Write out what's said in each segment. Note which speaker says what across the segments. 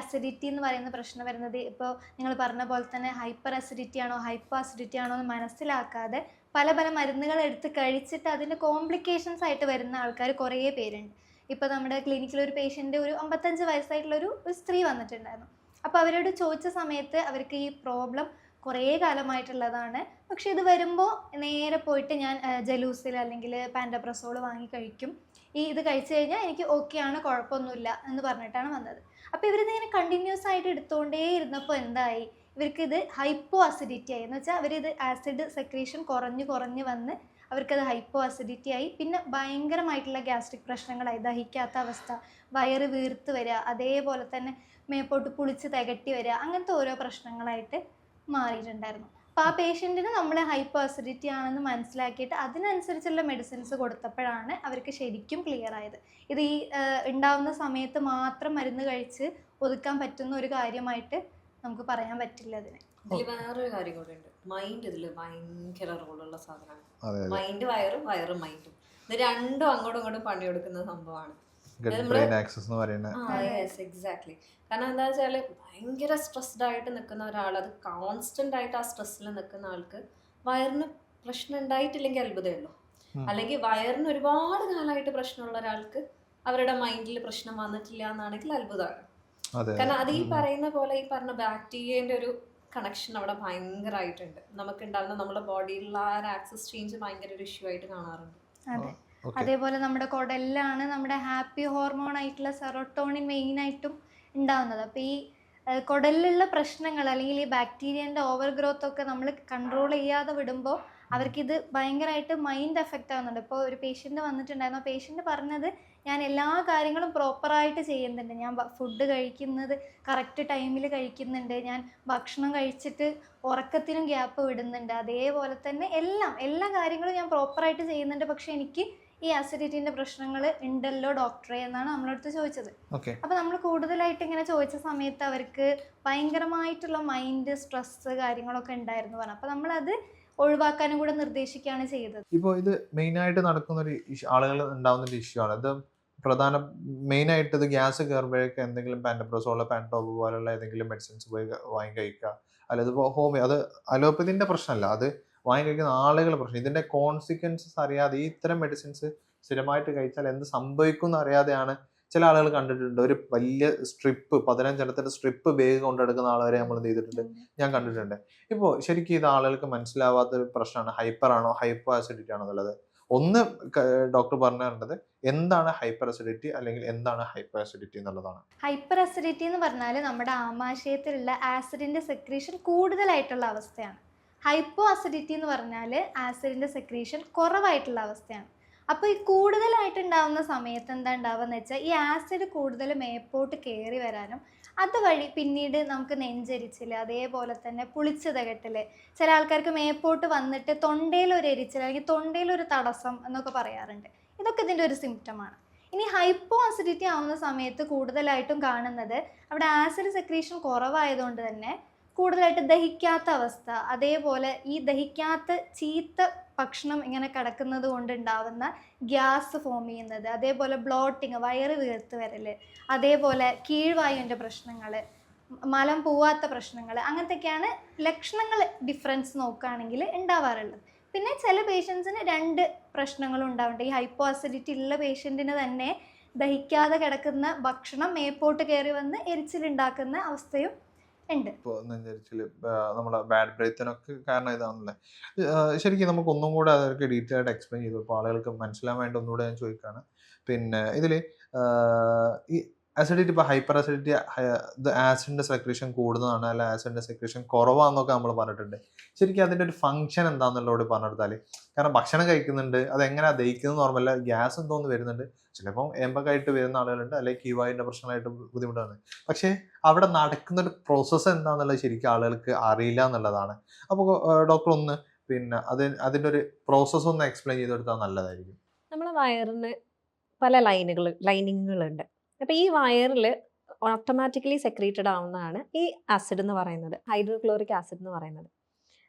Speaker 1: Acidity എന്ന് പറയുന്ന പ്രശ്നം വരുന്നത് ഇപ്പോൾ നിങ്ങൾ പറഞ്ഞ പോലെ തന്നെ ഹൈപ്പർ അസിഡിറ്റി ആണോ ഹൈപ്പോ അസിഡിറ്റി ആണോ എന്ന് മനസ്സിലാക്കാതെ പല പല മരുന്നുകൾ എടുത്ത് കഴിച്ചിട്ട് അതിൻ്റെ കോംപ്ലിക്കേഷൻസ് ആയിട്ട് വരുന്ന ആൾക്കാർ കുറേ പേരുണ്ട്. ഇപ്പോൾ നമ്മുടെ ക്ലിനിക്കിൽ ഒരു പേഷ്യൻ്റ്, ഒരു 55 വയസ്സായിട്ടുള്ളൊരു ഒരു സ്ത്രീ വന്നിട്ടുണ്ടായിരുന്നു. അപ്പോൾ അവരോട് ചോദിച്ച സമയത്ത് അവർക്ക് ഈ പ്രോബ്ലം കുറേ കാലമായിട്ടുള്ളതാണ്. പക്ഷേ ഇത് വരുമ്പോൾ നേരെ പോയിട്ട് ഞാൻ ജലൂസിൽ അല്ലെങ്കിൽ പാൻറ്റപ്രസോൾ വാങ്ങി കഴിക്കും. ഇത് കഴിച്ചു കഴിഞ്ഞാൽ എനിക്ക് ഓക്കെ ആണ്, കുഴപ്പമൊന്നുമില്ല എന്ന് പറഞ്ഞിട്ടാണ് വന്നത്. അപ്പോൾ ഇവരിതിങ്ങനെ കണ്ടിന്യൂസ് ആയിട്ട് എടുത്തുകൊണ്ടേ ഇരുന്നപ്പോൾ എന്തായി, ഇവർക്ക് ഇത് ഹൈപ്പോ അസിഡിറ്റി ആയി. എന്ന് വെച്ചാൽ അവരിത് ആസിഡ് സെക്രീഷൻ കുറഞ്ഞ് വന്ന് അവർക്കത് ഹൈപ്പോ അസിഡിറ്റി ആയി. പിന്നെ ഭയങ്കരമായിട്ടുള്ള ഗ്യാസ്ട്രിക് പ്രശ്നങ്ങളായി, ദഹിക്കാത്ത അവസ്ഥ, വയറ് വീർത്ത് വരിക, അതേപോലെ തന്നെ മേപ്പോട്ട് പുളിച്ച് തികട്ടി വരിക, അങ്ങനത്തെ ഓരോ പ്രശ്നങ്ങളായിട്ട് മാറിയിട്ടുണ്ടായിരുന്നു. അപ്പോൾ ആ പേഷ്യൻറ്റിന് നമ്മൾ ഹൈപ്പോ അസിഡിറ്റി ആണെന്ന് മനസ്സിലാക്കിയിട്ട് അതിനനുസരിച്ചുള്ള മെഡിസിൻസ് കൊടുത്തപ്പോഴാണ് അവർക്ക് ശരിക്കും ക്ലിയർ ആയത്. ഇത് ഈ ഉണ്ടാവുന്ന സമയത്ത് മാത്രം മരുന്ന് കഴിച്ച് ഒതുക്കാൻ പറ്റുന്ന ഒരു കാര്യമായിട്ട് നമുക്ക് പറയാൻ പറ്റില്ല അതിന്.
Speaker 2: ഇതിൽ വേറൊരു കാര്യം കൂടെ ഉണ്ട്. മൈൻഡ് ഇതിൽ ഭയങ്കര റോളുള്ള സാധനമാണ്. മൈൻഡ് വയറും വയറും മൈൻഡും, ഇത് രണ്ടും അങ്ങോട്ടും ഇങ്ങോട്ടും പണിയെടുക്കുന്ന സംഭവമാണ്. എക്സാക്ട്ലി. കാരണം എന്താ വെച്ചാല് ഭയങ്കര സ്ട്രെസ്ഡ് ആയിട്ട് നിൽക്കുന്ന ഒരാൾ, അത് കോൺസ്റ്റന്റ് ആയിട്ട് ആ സ്ട്രെസ്സിൽ നിൽക്കുന്ന ആൾക്ക് വയറിന് പ്രശ്നം ഉണ്ടായിട്ടില്ലെങ്കിൽ അത്ഭുതമേ ഉള്ളൂ. അല്ലെങ്കിൽ വയറിന് ഒരുപാട് കാലമായിട്ട് പ്രശ്നമുള്ള ഒരാൾക്ക് അവരുടെ മൈൻഡിൽ പ്രശ്നം വന്നിട്ടില്ല എന്നാണെങ്കിൽ അത്ഭുതമാണ്. കാരണം അത് ഈ പറയുന്ന പോലെ ഈ പറഞ്ഞ ബാക്ടീരിയന്റെ ഒരു കണക്ഷൻ അവിടെ ഭയങ്കരമായിട്ടുണ്ട്. നമുക്ക് ഉണ്ടാകുന്ന നമ്മുടെ ബോഡിയിലുള്ള ആ ഒരു ആക്സസ് ചേഞ്ച് ഭയങ്കര ഒരു ഇഷ്യൂ ആയിട്ട് കാണാറുണ്ട്.
Speaker 1: അതെ. അതേപോലെ നമ്മുടെ കുടലിലാണ് നമ്മുടെ ഹാപ്പി ഹോർമോൺ ആയിട്ടുള്ള സെറോട്ടോണിൻ മെയിനായിട്ടും ഉണ്ടാകുന്നത്. അപ്പോൾ ഈ കുടലിലുള്ള പ്രശ്നങ്ങൾ അല്ലെങ്കിൽ ഈ ബാക്ടീരിയൻ്റെ ഓവർ ഗ്രോത്ത് ഒക്കെ നമ്മൾ കൺട്രോൾ ചെയ്യാതെ വിടുമ്പോൾ അവർക്കിത് ഭയങ്കരമായിട്ട് മൈൻഡ് എഫക്റ്റ് ആവുന്നുണ്ട്. ഇപ്പോൾ ഒരു പേഷ്യൻ്റ് വന്നിട്ടുണ്ടായിരുന്നു. ആ പേഷ്യൻ്റ് പറഞ്ഞത്, ഞാൻ എല്ലാ കാര്യങ്ങളും പ്രോപ്പറായിട്ട് ചെയ്യുന്നുണ്ട്, ഞാൻ ഫുഡ് കഴിക്കുന്നത് കറക്റ്റ് ടൈമിൽ കഴിക്കുന്നുണ്ട്, ഞാൻ ഭക്ഷണം കഴിച്ചിട്ട് ഉറക്കത്തിനും ഗ്യാപ്പ് വിടുന്നുണ്ട്, അതേപോലെ തന്നെ എല്ലാ കാര്യങ്ങളും ഞാൻ പ്രോപ്പറായിട്ട് ചെയ്യുന്നുണ്ട്, പക്ഷെ എനിക്ക് ഈ അസിഡിറ്റിൻ്റെ പ്രശ്നങ്ങൾ ഉണ്ടല്ലോ ഡോക്ടറെ എന്നാണ് നമ്മളടുത്ത് ചോദിച്ചത്. അപ്പോൾ നമ്മൾ കൂടുതലായിട്ട് ഇങ്ങനെ ചോദിച്ച സമയത്ത് അവർക്ക് ഭയങ്കരമായിട്ടുള്ള മൈൻഡ് സ്ട്രെസ് കാര്യങ്ങളൊക്കെ ഉണ്ടായിരുന്നു പറഞ്ഞു. അപ്പോൾ നമ്മളത് ഒഴിവാക്കാനും കൂടെ നിർദ്ദേശിക്കുകയാണ് ചെയ്തത്.
Speaker 3: ഇപ്പോൾ ഇത് മെയിനായിട്ട് നടക്കുന്ന ഒരു ആളുകൾ ഉണ്ടാകുന്ന ഒരു ഇഷ്യൂ ആണ്. ഇത് മെയിനായിട്ട് ഇത് ഗ്യാസ് കയറുമ്പോഴേക്ക് എന്തെങ്കിലും പാൻറ്റപ്രസോൾ, പാൻടോപ്പ് പോലുള്ള ഏതെങ്കിലും മെഡിസിൻസ് പോയി വാങ്ങി കഴിക്കുക. അല്ല, ഇതിപ്പോൾ അത് അലോപ്പതിൻ്റെ പ്രശ്നമല്ല, അത് വാങ്ങി കഴിക്കുന്ന ആളുകളുടെ പ്രശ്നം. ഇതിൻ്റെ കോൺസിക്വൻസസ് അറിയാതെ ഈ ഇത്തരം മെഡിസിൻസ് സ്ഥിരമായിട്ട് കഴിച്ചാൽ എന്ത് സംഭവിക്കും എന്ന് അറിയാതെയാണ് ചില ആളുകൾ കണ്ടിട്ടുണ്ട്. ഒരു വലിയ സ്ട്രിപ്പ്, 15 സ്ട്രിപ്പ് ബാഗ് കൊണ്ടെടുക്കുന്ന ആളുവരെ നമ്മൾ എന്ത് ചെയ്തിട്ടുണ്ട്, ഞാൻ കണ്ടിട്ടുണ്ട്. ഇപ്പോൾ ശരിക്കും ഇത് ആളുകൾക്ക് മനസ്സിലാവാത്തൊരു പ്രശ്നമാണ്. ഹൈപ്പർ ആണോ ഹൈപ്പോ അസിഡിറ്റി ആണോ എന്നുള്ളത്. ഒന്ന് ഡോക്ടർ പറഞ്ഞിരുന്നത് എന്താണ് ഹൈപ്പർ അസിഡിറ്റി അല്ലെങ്കിൽ എന്താണ് ഹൈപ്പർ അസിഡിറ്റി എന്നുള്ളതാണ്.
Speaker 1: ഹൈപ്പർ അസിഡിറ്റി എന്ന് പറഞ്ഞാൽ നമ്മുടെ ആമാശയത്തിലുള്ള ആസിഡിന്റെ സെക്രീഷൻ കൂടുതലായിട്ടുള്ള അവസ്ഥയാണ്. ഹൈപ്പോ അസിഡിറ്റി എന്ന് പറഞ്ഞാൽ ആസിഡിന്റെ സെക്രീഷൻ കുറവായിട്ടുള്ള അവസ്ഥയാണ്. അപ്പോൾ ഈ കൂടുതലായിട്ടുണ്ടാവുന്ന സമയത്ത് എന്താ ഉണ്ടാവുകയെന്ന് വെച്ചാൽ ഈ ആസിഡ് കൂടുതൽ മേപ്പോട്ട് കയറി വരാനും അതുവഴി പിന്നീട് നമുക്ക് നെഞ്ചരിച്ചിൽ, അതേപോലെ തന്നെ പുളിച്ച തികട്ടൽ, ചില ആൾക്കാർക്ക് മേപ്പോട്ട് വന്നിട്ട് തൊണ്ടയിലൊരു എരിച്ചിൽ അല്ലെങ്കിൽ തൊണ്ടയിലൊരു തടസ്സം എന്നൊക്കെ പറയാറുണ്ട്. ഇതൊക്കെ ഇതിൻ്റെ ഒരു സിംറ്റമാണ്. ഇനി ഹൈപ്പോ അസിഡിറ്റി ആവുന്ന സമയത്ത് കൂടുതലായിട്ടും കാണുന്നത് അവിടെ ആസിഡ് സെക്രീഷൻ കുറവായതുകൊണ്ട് തന്നെ കൂടുതലായിട്ട് ദഹിക്കാത്ത അവസ്ഥ, അതേപോലെ ഈ ദഹിക്കാത്ത ചീത്ത ഭക്ഷണം ഇങ്ങനെ കിടക്കുന്നത് കൊണ്ടുണ്ടാവുന്ന ഗ്യാസ് ഫോം ചെയ്യുന്നത്, അതേപോലെ ബ്ലോട്ടിങ്, വയറ് വീർത്ത് വരൽ, അതേപോലെ കീഴ്വായുവിൻ്റെ പ്രശ്നങ്ങൾ, മലം പോവാത്ത പ്രശ്നങ്ങൾ, അങ്ങനത്തെയൊക്കെയാണ് ലക്ഷണങ്ങൾ ഡിഫറൻസ് നോക്കുകയാണെങ്കിൽ ഉണ്ടാവാറുള്ളത്. പിന്നെ ചില പേഷ്യൻസിന് 2 പ്രശ്നങ്ങളും ഉണ്ടാവുന്നുണ്ട്. ഈ ഹൈപ്പോ അസിഡിറ്റി ഉള്ള പേഷ്യൻറ്റിന് തന്നെ ദഹിക്കാതെ കിടക്കുന്ന ഭക്ഷണം മേപ്പോട്ട് കയറി വന്ന് എരിച്ചിലുണ്ടാക്കുന്ന അവസ്ഥയും ഉണ്ട്.
Speaker 3: ഇപ്പോൾ നെഞ്ചരിച്ചിൽ, നമ്മളെ ബാഡ് ബ്രീത്തിനൊക്കെ കാരണം ഇതാണല്ലേ. ശരിക്കും നമുക്ക് ഒന്നും കൂടെ അതൊക്കെ ഡീറ്റെയിൽ ആയിട്ട് എക്സ്പ്ലെയിൻ ചെയ്തു. അപ്പോൾ ആളുകൾക്ക് മനസ്സിലാൻ വേണ്ടി ഒന്നുകൂടെ ഞാൻ ചോദിക്കുകയാണ്. പിന്നെ ഇതിൽ ഈ അസിഡിറ്റി, ഇപ്പോൾ ഹൈപ്പർ അസിഡിറ്റി ഇത് ആസിഡിൻ്റെ സെക്രീഷൻ കൂടുന്നതാണ് അല്ല ആസിഡിൻ്റെ സെക്രീഷൻ കുറവാണെന്നൊക്കെ നമ്മൾ പറഞ്ഞിട്ടുണ്ട്. ശരിക്കും അതിൻ്റെ ഒരു ഫംഗ്ഷൻ എന്താണെന്നുള്ളതോട് പറഞ്ഞെടുത്താൽ, കാരണം ഭക്ഷണം കഴിക്കുന്നുണ്ട്, അതെങ്ങനെയാണ് ദഹിക്കുന്നത് നോർമല്ല, ഗ്യാസ് എന്തോന്ന് വരുന്നുണ്ട്, ചിലപ്പോൾ എമ്പക്കായിട്ട് വരുന്ന ആളുകളുണ്ട്, അല്ലെങ്കിൽ കീവായിൻ്റെ പ്രശ്നമായിട്ട് ബുദ്ധിമുട്ടാണ്. പക്ഷേ അവിടെ നടക്കുന്നൊരു പ്രോസസ്സ് എന്താണെന്നുള്ളത് ശരിക്കും ആളുകൾക്ക് അറിയില്ല എന്നുള്ളതാണ്. അപ്പോൾ ഡോക്ടർ ഒന്ന് പിന്നെ അതിൻ്റെ ഒരു പ്രോസസ്സ് ഒന്ന് എക്സ്പ്ലെയിൻ ചെയ്ത് കൊടുത്താൽ നല്ലതായിരിക്കും.
Speaker 2: നമ്മളെ വയറിന് പല ലൈനിങ്ങുകളുണ്ട്. അപ്പോൾ ഈ വയറിൽ ഓട്ടോമാറ്റിക്കലി സെക്രീറ്റഡ് ആവുന്നതാണ് ഈ ആസിഡ് എന്ന് പറയുന്നത്, ഹൈഡ്രോക്ലോറിക് ആസിഡ് എന്ന് പറയുന്നത്.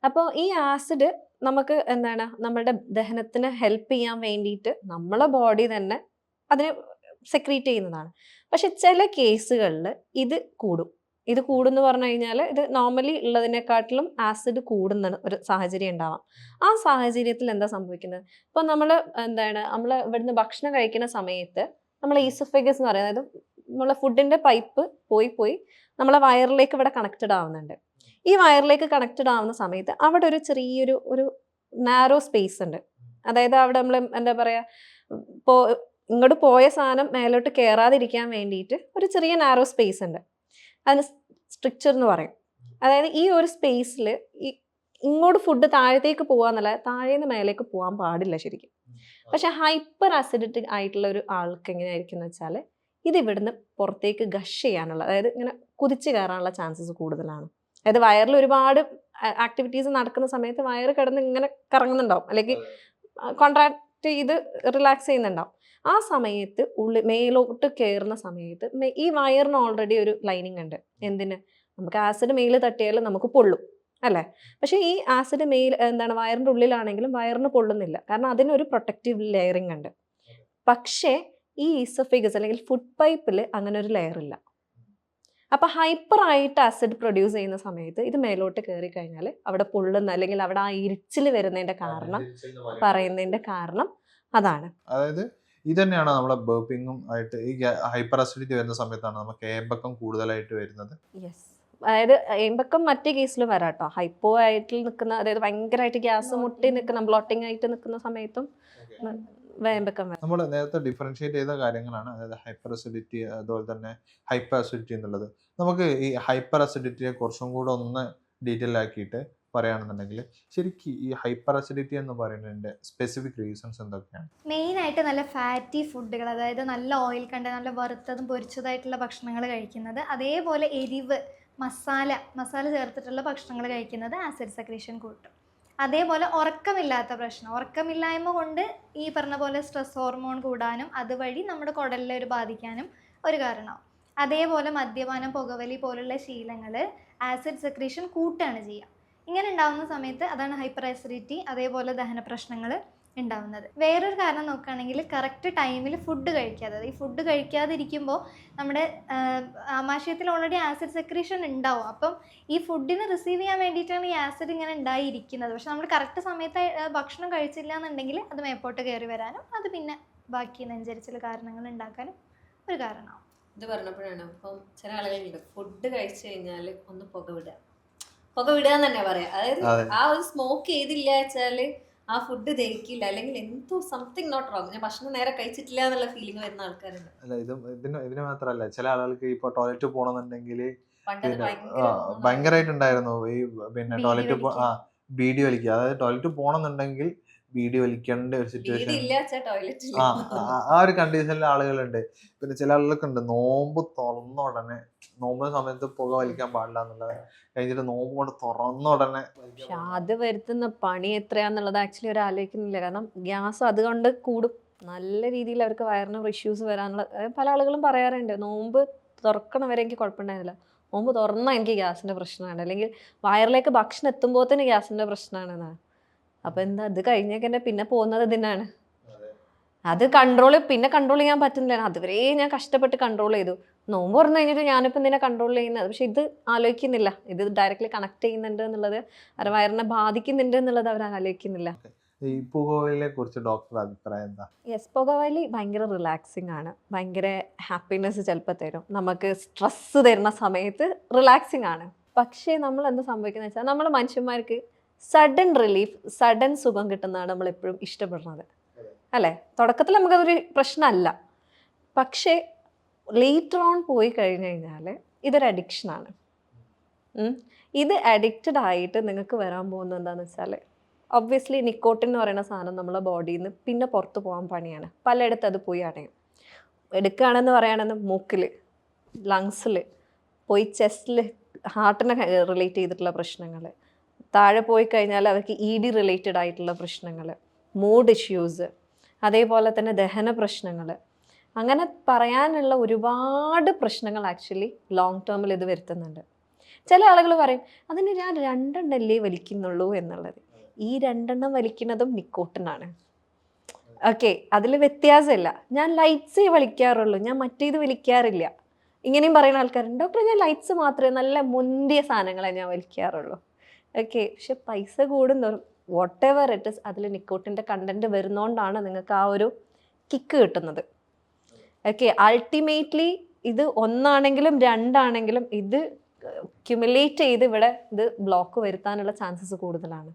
Speaker 2: അപ്പോൾ ഈ ആസിഡ് നമുക്ക് എന്താണ്, നമ്മുടെ ദഹനത്തിന് ഹെൽപ്പ് ചെയ്യാൻ വേണ്ടിയിട്ട് നമ്മളെ ബോഡി തന്നെ അതിനെ
Speaker 4: സെക്രീറ്റ് ചെയ്യുന്നതാണ്. പക്ഷെ ചില കേസുകളിൽ ഇത് കൂടും. ഇത് കൂടുമെന്ന് പറഞ്ഞു കഴിഞ്ഞാൽ ഇത് നോർമലി ഉള്ളതിനെക്കാട്ടിലും ആസിഡ് കൂടുന്ന ഒരു സാഹചര്യം ഉണ്ടാവാം. ആ സാഹചര്യത്തിൽ എന്താ സംഭവിക്കുന്നത്? ഇപ്പം നമ്മൾ ഇവിടുന്ന് ഭക്ഷണം കഴിക്കുന്ന സമയത്ത് നമ്മളെ ഈസോഫേഗസ് എന്ന് പറയുന്നത്, നമ്മളെ ഫുഡിന്റെ പൈപ്പ് പോയി നമ്മളെ വയറിലേക്ക് ഇവിടെ കണക്റ്റഡ് ആവുന്നുണ്ട്. ഈ വയറിലേക്ക് കണക്റ്റഡ് ആവുന്ന സമയത്ത് അവിടെ ഒരു ചെറിയൊരു നാരോ സ്പേസ് ഉണ്ട്. അതായത് അവിടെ നമ്മൾ എന്താ പറയാ, ഇങ്ങോട്ട് പോയ സാധനം മേലോട്ട് കയറാതിരിക്കാൻ വേണ്ടിയിട്ട് ഒരു ചെറിയ നാരോ സ്പേസ് ഉണ്ട്. അതിന് സ്ട്രിക്ചർ എന്ന് പറയും. അതായത് ഈ ഒരു സ്പേസിൽ ഇങ്ങോട്ട് ഫുഡ് താഴത്തേക്ക് പോകാന്നല്ല, താഴേന്ന് മേലേക്ക് പോകാൻ പാടില്ല ശരിക്കും. പക്ഷെ ഹൈപ്പർ അസിഡിറ്റിക് ആയിട്ടുള്ള ഒരു ആൾക്ക് എങ്ങനെയായിരിക്കും എന്ന് വെച്ചാൽ ഇത് ഇവിടുന്ന് പുറത്തേക്ക് ഗഷ് ചെയ്യാനുള്ള, അതായത് ഇങ്ങനെ കുതിച്ച് കയറാനുള്ള ചാൻസസ് കൂടുതലാണ്. അതായത് വയറിൽ ഒരുപാട് ആക്ടിവിറ്റീസ് നടക്കുന്ന സമയത്ത് വയറ് കിടന്ന് ഇങ്ങനെ കറങ്ങുന്നുണ്ടാവും, അല്ലെങ്കിൽ കോൺട്രാക്ട് ചെയ്ത് റിലാക്സ് ചെയ്യുന്നുണ്ടാവും. ആ സമയത്ത് മേലോട്ട് കയറുന്ന സമയത്ത് ഈ വയറിന് ഓൾറെഡി ഒരു ലൈനിങ് ഉണ്ട്. എന്തിന്? നമുക്ക് ആസിഡ് മേല് തട്ടിയാൽ നമുക്ക് പൊള്ളും അല്ലേ? പക്ഷെ ഈ ആസിഡ് വയറിൻ്റെ ഉള്ളിലാണെങ്കിലും വയറിന് പൊള്ളുന്നില്ല, കാരണം അതിനൊരു പ്രൊട്ടക്റ്റീവ് ലെയറിങ് ഉണ്ട്. പക്ഷേ ഈ ഈസോഫേഗസ് അല്ലെങ്കിൽ ഫുഡ് പൈപ്പിൽ അങ്ങനെ ഒരു ലെയർ ഇല്ല. അപ്പൊ ഹൈപ്പർ ആയിട്ട് ആസിഡ് പ്രൊഡ്യൂസ് ചെയ്യുന്ന സമയത്ത് ഇത് മേലോട്ട് കയറി കഴിഞ്ഞാൽ അവിടെ പൊള്ളുന്ന, അല്ലെങ്കിൽ അവിടെ ആ ഇരിച്ചിൽ വരുന്നതിന്റെ കാരണം അതാണ്.
Speaker 3: അതായത് ഇത് തന്നെയാണ് നമ്മളെ ബർപ്പിങ്ങും ആയിട്ട് ഈ ഹൈപ്പർ അസിഡിറ്റി വരുന്ന സമയത്താണ് നമുക്ക് ഏമ്പക്കം കൂടുതലായിട്ട് വരുന്നത്.
Speaker 4: യെസ്, അതായത് ഏമ്പക്കം മറ്റേ കേസിലും വരാം കേട്ടോ. ഹൈപ്പോ ആയിട്ട് നിൽക്കുന്ന, അതായത് ഭയങ്കരമായിട്ട് ഗ്യാസ് മുട്ടി നിൽക്കുന്ന, ബ്ലോട്ടിംഗ് ആയിട്ട് നിൽക്കുന്ന സമയത്തും ഏമ്പക്കം വരാം.
Speaker 3: നമ്മൾ നേരത്തെ ഡിഫറൻഷിയേറ്റ് ചെയ്ത കാര്യങ്ങളാണ്, അതായത് ഹൈപ്പർ അസിഡിറ്റി അതുപോലെ തന്നെ ഹൈപ്പർ അസിഡിറ്റി എന്നുള്ളത്. നമുക്ക് ഈ ഹൈപ്പർ അസിഡിറ്റിയെ കുറച്ചും കൂടെ ഒന്ന് ഡീറ്റെയിൽ ആക്കിയിട്ട് പറയുകയാണെന്നുണ്ടെങ്കിൽ ശരിക്കും ഈ ഹൈപ്പർ അസിഡിറ്റി എന്ന് പറയുന്നതിൻ്റെ സ്പെസിഫിക് റീസൺസ് എന്തൊക്കെയാണ്?
Speaker 1: മെയിനായിട്ട് നല്ല ഫാറ്റി ഫുഡുകൾ, അതായത് നല്ല ഓയിൽ കണ്ടന്റ്, നല്ല വറുത്തതും പൊരിച്ചതായിട്ടുള്ള ഭക്ഷണങ്ങൾ കഴിക്കുന്നത്, അതേപോലെ എരിവ്, മസാല ചേർത്തിട്ടുള്ള ഭക്ഷണങ്ങൾ കഴിക്കുന്നത് ആസിഡ് സെക്രീഷൻ കൂട്ടും. അതേപോലെ ഉറക്കമില്ലായ്മ കൊണ്ട് ഈ പറഞ്ഞ പോലെ സ്ട്രെസ് ഹോർമോൺ കൂടാനും അതുവഴി നമ്മുടെ കുടലിനെ ബാധിക്കാനും ഒരു കാരണമാവും. അതേപോലെ മദ്യപാനം, പുകവലി പോലുള്ള ശീലങ്ങൾ ആസിഡ് സെക്രീഷൻ കൂട്ടുകയാണ് ചെയ്യുക. ഇങ്ങനെ ഉണ്ടാകുന്ന സമയത്ത് അതാണ് ഹൈപ്പർ അസിഡിറ്റി, അതേപോലെ ദഹന പ്രശ്നങ്ങൾ ഉണ്ടാവുന്നത്. വേറൊരു കാരണം നോക്കുകയാണെങ്കിൽ കറക്റ്റ് ടൈമിൽ ഫുഡ് കഴിക്കാതെ, ഈ ഫുഡ് കഴിക്കാതിരിക്കുമ്പോൾ നമ്മുടെ ആമാശയത്തിൽ ഓൾറെഡി ആസിഡ് സെക്രീഷൻ ഉണ്ടാവും. അപ്പം ഈ ഫുഡിനെ റിസീവ് ചെയ്യാൻ വേണ്ടിയിട്ടാണ് ഈ ആസിഡ് ഇങ്ങനെ ഉണ്ടായിരിക്കുന്നത്. പക്ഷെ നമ്മൾ കറക്റ്റ് സമയത്ത് ഭക്ഷണം കഴിച്ചില്ല എന്നുണ്ടെങ്കിൽ അത് മേപ്പോട്ട് കയറി വരാനും അത് പിന്നെ ബാക്കി നെഞ്ചരിച്ചിൽ കാരണങ്ങൾ ഉണ്ടാക്കാനും ഒരു കാരണമാവും.
Speaker 2: ഇത് പറഞ്ഞപ്പോഴാണ്, ഇപ്പം ചില ആളുകളുണ്ട് ഫുഡ് കഴിച്ചു കഴിഞ്ഞാൽ ഒന്ന് പുക വിടുക എന്ന് തന്നെ പറയാം. അതായത് ആ ഒരു സ്മോക്ക് ചെയ്തില്ല വെച്ചാല് ആ ഫുഡ് ദഹിക്കില്ല, അല്ലെങ്കിൽ എന്തോ സംതിങ് നോട്ട് റോങ്, ഞാൻ ഭക്ഷണം നേരെ കഴിച്ചിട്ടില്ല എന്നുള്ള ഫീലിംഗ് വരുന്ന ആൾക്കാരുണ്ട്.
Speaker 3: അല്ല, ഇതിന് മാത്രമല്ല, ചില ആളുകൾക്ക് ഇപ്പൊ ടോയ്ലറ്റ് പോകണമെന്നുണ്ടെങ്കിൽ ഭയങ്കരമായിട്ടുണ്ടായിരുന്നു ഈ പിന്നെ ടോയ്ലറ്റ് ബീഡി വലിക്കുക. അതായത് ടോയ്ലറ്റ് പോകണമെന്നുണ്ടെങ്കിൽ ബീഡി വലിക്കേണ്ട ഒരു സിറ്റുവേഷൻ, ആ ഒരു കണ്ടീഷനിൽ ആളുകളുണ്ട്. പിന്നെ ചില ആളുകൾക്ക് ഉണ്ട് നോമ്പ് തുറന്ന ഉടനെ, നോമ്പ് സമയത്ത് പുക വലിക്കാൻ പാടില്ല എന്നുള്ളത് കഴിഞ്ഞിട്ട് നോമ്പ് കൊണ്ട് തുറന്ന ഉടനെ.
Speaker 4: പക്ഷെ അത് വരുത്തുന്ന പണി എത്രയാന്നുള്ളത് ആക്ച്വലി അവർ ആലോചിക്കുന്നില്ല. കാരണം ഗ്യാസ് അതുകൊണ്ട് കൂടും, നല്ല രീതിയിൽ അവർക്ക് വയറിന് ഇഷ്യൂസ് വരാനുള്ള. പല ആളുകളും പറയാറുണ്ട്, നോമ്പ് തുറക്കണവരെ എനിക്ക് കുഴപ്പമുണ്ടായിരുന്നില്ല, നോമ്പ് തുറന്നാൽ എനിക്ക് ഗ്യാസിന്റെ പ്രശ്നമാണ്, അല്ലെങ്കിൽ വയറിലേക്ക് ഭക്ഷണം എത്തുമ്പോൾ തന്നെ ഗ്യാസിന്റെ പ്രശ്നമാണെന്നാണ്. അപ്പൊ എന്താ, അത് കഴിഞ്ഞേക്ക് തന്നെ പിന്നെ പോകുന്നത് ഇതിനാണ്. അത് കൺട്രോൾ ചെയ്യാൻ പറ്റുന്നില്ല. അതുവരെ ഞാൻ കഷ്ടപ്പെട്ട് കൺട്രോൾ ചെയ്തു, നോമ്പ് തുറന്നു കഴിഞ്ഞിട്ട് ഞാനിപ്പോൾ ഇതിനെ കൺട്രോൾ ചെയ്യുന്നത്. പക്ഷെ ഇത് ആലോചിക്കുന്നില്ല, ഇത് ഡയറക്റ്റ്ലി കണക്ട് ചെയ്യുന്നുണ്ട് എന്നുള്ളത്, അവരുടെ വയറിനെ ബാധിക്കുന്നുണ്ട് എന്നുള്ളത് അവർ ആലോചിക്കുന്നില്ല.
Speaker 3: ഈ പുകവലിയെ കുറിച്ച് ഡോക്ടറുടെ അഭിപ്രായം എന്താ?
Speaker 4: യെസ്, പുകവലി ഭയങ്കര റിലാക്സിങ് ആണ്, ഭയങ്കര ഹാപ്പിനെസ് ചിലപ്പോൾ തരും, നമുക്ക് സ്ട്രെസ് തരുന്ന സമയത്ത് റിലാക്സിങ് ആണ്. പക്ഷേ നമ്മൾ എന്താ സംഭവിക്കുന്നത് വെച്ചാൽ, നമ്മൾ മനുഷ്യന്മാർക്ക് സഡൻ റിലീഫ്, സഡൻ സുഖം കിട്ടുന്നതാണ് നമ്മൾ എപ്പോഴും ഇഷ്ടപ്പെടുന്നത് അല്ലേ? തുടക്കത്തിൽ നമുക്കതൊരു പ്രശ്നമല്ല, പക്ഷേ ലേറ്റർ ഓൺ പോയി കഴിഞ്ഞു കഴിഞ്ഞാൽ ഇതൊരു അഡിക്ഷനാണ്. ഇത് അഡിക്റ്റഡ് ആയിട്ട് നിങ്ങൾക്ക് വരാൻ പോകുന്നത് എന്താണെന്ന് വെച്ചാൽ, ഒബ്വിയസ്ലി നിക്കോട്ടിൻ എന്ന് പറയുന്ന സാധനം നമ്മളെ ബോഡിയിൽ നിന്ന് പിന്നെ പുറത്ത് പോകാൻ പണിയാണ്. പലയിടത്തും അത് പോയി അടയും. എടുക്കുകയാണെന്ന് പറയുകയാണെന്ന് മൂക്കിൽ, ലങ്സിൽ പോയി, ചെസ്റ്റിൽ ഹാർട്ടിനെ റിലേറ്റ് ചെയ്തിട്ടുള്ള പ്രശ്നങ്ങൾ, താഴെ പോയി കഴിഞ്ഞാൽ അവർക്ക് ED റിലേറ്റഡ് ആയിട്ടുള്ള പ്രശ്നങ്ങൾ, മൂഡ് ഇഷ്യൂസ്, അതേപോലെ തന്നെ ദഹന പ്രശ്നങ്ങൾ, അങ്ങനെ പറയാനുള്ള ഒരുപാട് പ്രശ്നങ്ങൾ ആക്ച്വലി ലോങ് ടേമിൽ ഇത് വരുത്തുന്നുണ്ട്. ചില ആളുകൾ പറയും അതിന് ഞാൻ 2 എണ്ണല്ലേ വലിക്കുന്നുള്ളൂ എന്നുള്ളത്. ഈ 2 എണ്ണം വലിക്കുന്നതും നിക്കോട്ടിനാണ്. ഓക്കെ, അതിൽ വ്യത്യാസമില്ല. ഞാൻ ലൈറ്റ്സേ വലിക്കാറുള്ളൂ, ഞാൻ മറ്റേത് വലിക്കാറില്ല. ഇങ്ങനെയും പറയുന്ന ആൾക്കാരുണ്ട്. ഡോക്ടർ, ഞാൻ ലൈറ്റ്സ് മാത്രമേ, നല്ല മുന്തിയ സാധനങ്ങളെ ഞാൻ വലിക്കാറുള്ളൂ. ഓക്കെ, പക്ഷെ പൈസ കൂടുന്നോറും വാട്ട് എവർ ഇറ്റ് ഇസ് അതിൽ നിക്കോട്ടിൻ്റെ കണ്ടന്റ് വരുന്നോണ്ടാണ് നിങ്ങൾക്ക് ആ ഒരു കിക്ക് കിട്ടുന്നത്. ഓക്കെ, അൾട്ടിമേറ്റ്ലി ഇത് ഒന്നാണെങ്കിലും രണ്ടാണെങ്കിലും ഇത് ക്യുമുലേറ്റ് ചെയ്ത് ഇവിടെ ഇത് ബ്ലോക്ക് വരുത്താനുള്ള ചാൻസസ് കൂടുതലാണ്.